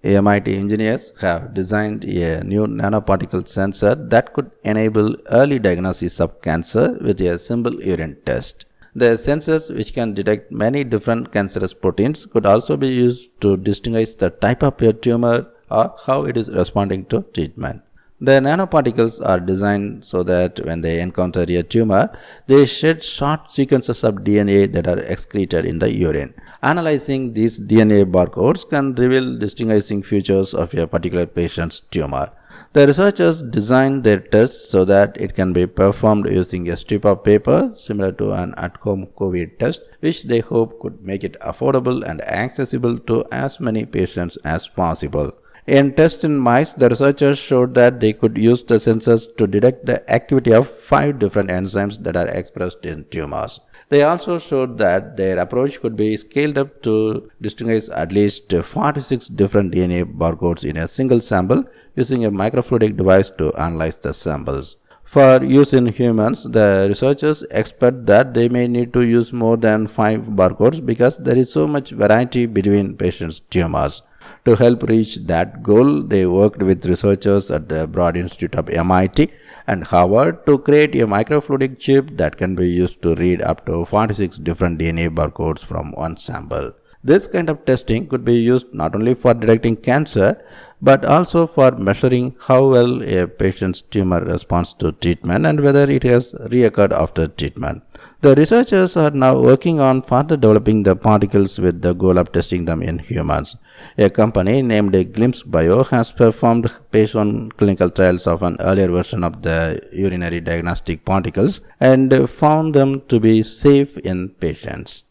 MIT engineers have designed a new nanoparticle sensor that could enable early diagnosis of cancer with a simple urine test. The sensors, which can detect many different cancerous proteins, could also be used to distinguish the type of a tumor or how it is responding to treatment. The nanoparticles are designed so that when they encounter a tumor, they shed short sequences of DNA that are excreted in the urine. Analyzing these DNA barcodes can reveal distinguishing features of a particular patient's tumor. The researchers designed their test so that it can be performed using a strip of paper similar to an at-home COVID test, which they hope could make it affordable and accessible to as many patients as possible. In tests in mice, the researchers showed that they could use the sensors to detect the activity of 5 different enzymes that are expressed in tumors. They also showed that their approach could be scaled up to distinguish at least 46 different DNA barcodes in a single sample using a microfluidic device to analyze the samples. For use in humans, the researchers expect that they may need to use more than 5 barcodes because there is so much variety between patients' tumors. To help reach that goal, they worked with researchers at the Broad Institute of MIT and Harvard to create a microfluidic chip that can be used to read up to 46 different DNA barcodes from one sample. This kind of testing could be used not only for detecting cancer but also for measuring how well a patient's tumor responds to treatment and whether it has reoccurred after treatment. The researchers are now working on further developing the particles with the goal of testing them in humans. A company named Glimpse Bio has performed phase 1 clinical trials of an earlier version of the urinary diagnostic particles and found them to be safe in patients.